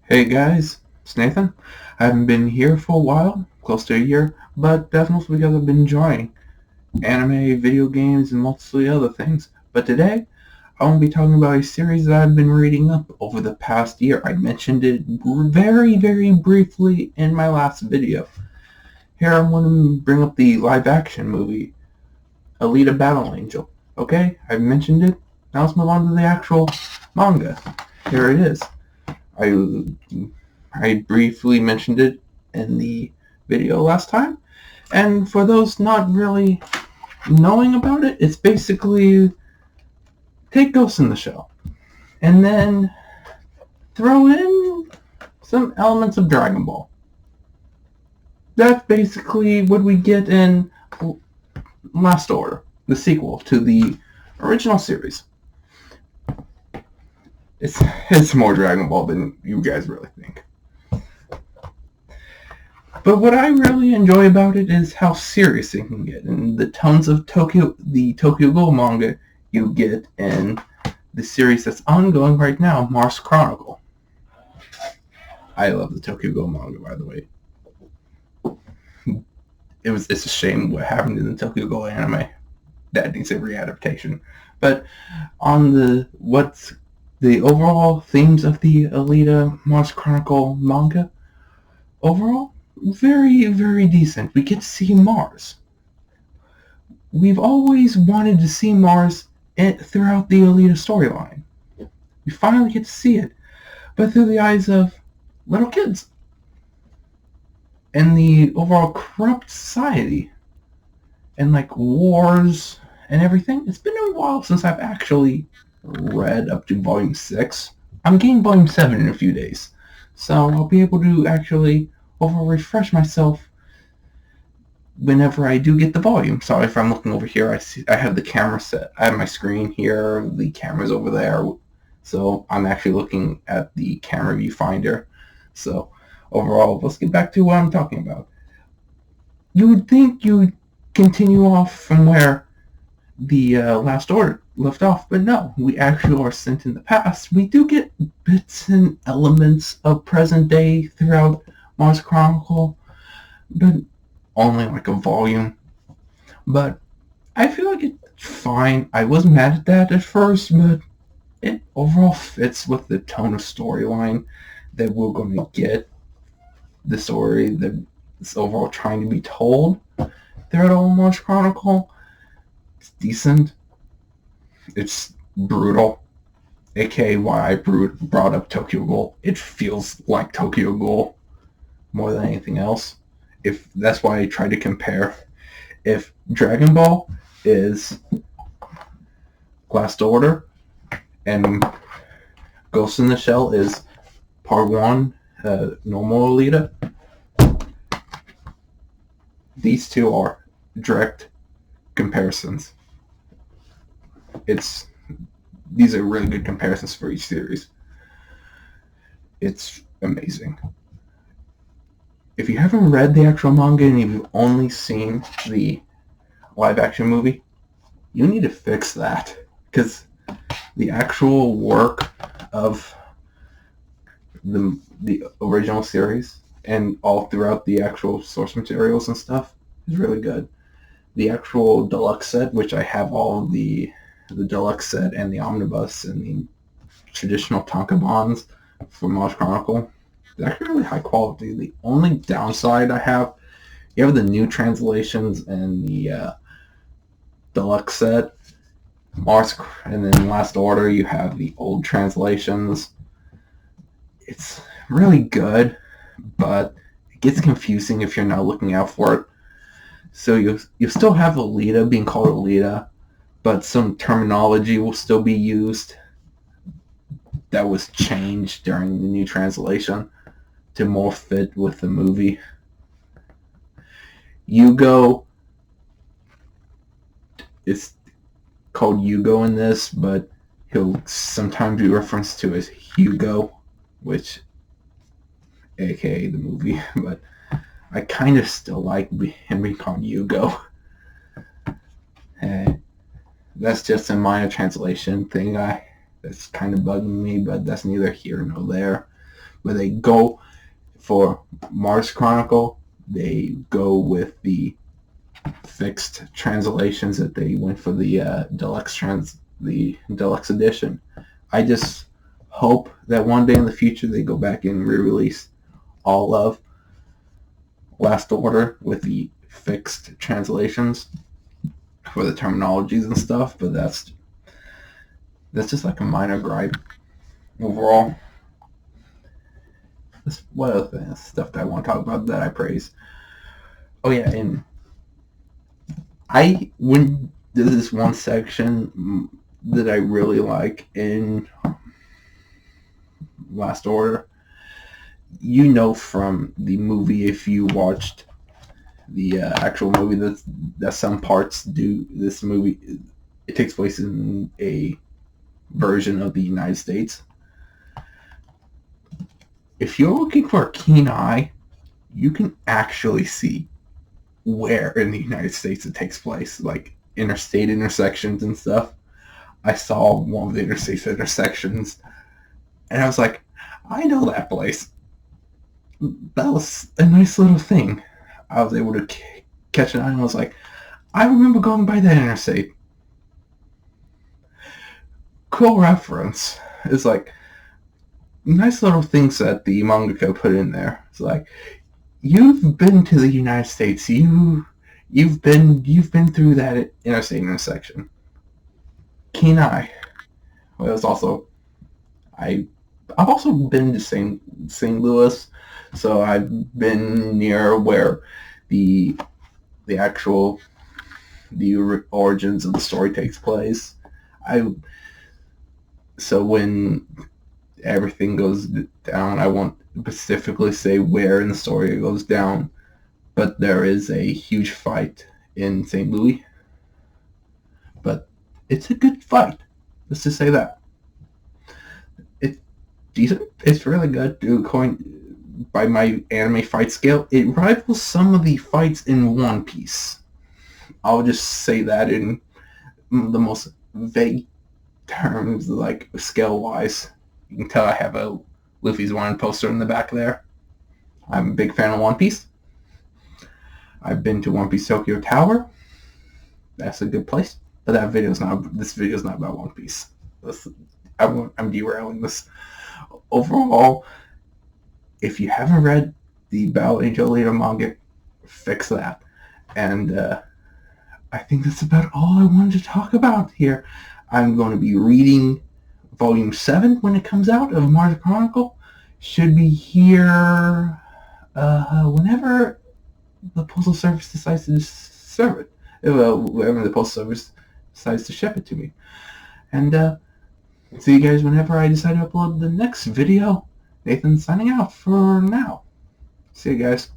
Hey guys, it's Nathan. I haven't been here for a while, close to a year, but that's mostly because I've been enjoying anime, video games, and mostly other things. But today, I want to be talking about a series that I've been reading up over the past year. I mentioned it very, very briefly in my last video. Here I want to bring up the live-action movie, Alita Battle Angel. Okay, I've mentioned it. Now let's move on to the actual manga. Here it is. I I briefly mentioned it in the video last time. And for those not really knowing about it, it's basically take Ghost in the Shell and then throw in some elements of Dragon Ball. That's basically what we get in Last Order, the sequel to the original series. It's more Dragon Ball than you guys really think. But what I really enjoy about it is how serious it can get, and the tons of the Tokyo Ghoul manga you get in the series that's ongoing right now, Mars Chronicle. I love the Tokyo Ghoul manga, by the way. It's a shame what happened in the Tokyo Ghoul anime. That needs a readaptation. But on what's the overall themes of the Alita Mars Chronicle manga, overall, very, very decent. We get to see Mars. We've always wanted to see Mars throughout the Alita storyline. We finally get to see it, but through the eyes of little kids and the overall corrupt society and like wars and everything. It's been a while since I've actually read up to volume 6. I'm getting volume 7 in a few days, so I'll be able to actually refresh myself whenever I do get the volume. Sorry if I'm looking over here. I have the camera set. I have my screen here. The camera's over there. So I'm actually looking at the camera viewfinder. So overall, let's get back to what I'm talking about. You would think you would continue off from where the Last Order left off, but no. We actually are sent in the past. We do get bits and elements of present day throughout Mars Chronicle, but only like a volume. But I feel like it's fine. I was mad at that at first, but it overall fits with the tone of storyline that we're going to get. The story that's overall trying to be told throughout all Mars Chronicle. It's decent. It's brutal. AKA why I brought up Tokyo Ghoul. It feels like Tokyo Ghoul more than anything else. If that's why I try to compare. If Dragon Ball is Last Order and Ghost in the Shell is Part 1, normal Alita, these two are direct comparisons. These are really good comparisons for each series. It's amazing. If you haven't read the actual manga and you've only seen the live-action movie, you need to fix that. Because the actual work of the original series and all throughout the actual source materials and stuff is really good. The actual deluxe set, which I have all of the deluxe set and the omnibus and the traditional tankobons for Mars Chronicle, it's actually really high quality. The only downside I have, you have the new translations and the deluxe set, Mars, and then Last Order, you have the old translations. It's really good, but it gets confusing if you're not looking out for it. So you still have Alita being called Alita, but some terminology will still be used that was changed during the new translation to more fit with the movie. Yugo is called Yugo in this, but he'll sometimes be referenced to as Hugo, which, aka the movie, but I kind of still like him being called Yugo. That's just a minor translation thing that's kind of bugging me, but that's neither here nor there. where they go for Mars Chronicle, they go with the fixed translations that they went for the deluxe edition. I just hope that one day in the future they go back and re-release all of Last Order with the fixed translations for the terminologies and stuff, but that's just like a minor gripe overall. What other stuff that I want to talk about that I praise? Oh yeah, and when there's this one section that I really like in Last Order. You know from the movie, if you watched the actual movie, that some parts do this movie. It takes place in a version of the United States. If you're looking for a keen eye, you can actually see where in the United States it takes place, like interstate intersections and stuff. I saw one of the interstate intersections, and I was like, I know that place. That was a nice little thing. I was able to catch an eye, and I was like, I remember going by that interstate. Cool reference. It's like nice little things that the mangaka put in there. It's like, you've been to the United States. You've been through that interstate intersection. Keen eye. Well, it's also I've also been to St. Louis, so I've been near where the origins of the story takes place. So when everything goes down, I won't specifically say where in the story it goes down, but there is a huge fight in St. Louis. But it's a good fight. Let's just say that. It's decent. It's really good. By my anime fight scale, it rivals some of the fights in One Piece. I'll just say that in the most vague terms, like scale-wise. You can tell I have a Luffy's One poster in the back there. I'm a big fan of One Piece. I've been to One Piece Tokyo Tower. That's a good place. But this video is not about One Piece. I'm derailing this. Overall, if you haven't read the Battle Angel Alita manga, fix that. And I think that's about all I wanted to talk about here. I'm going to be reading Volume 7 when it comes out of Mars Chronicle. Should be here whenever the Postal Service decides to serve it. Whenever the Postal Service decides to ship it to me. And see you guys whenever I decide to upload the next video. Nathan signing out for now. See you guys.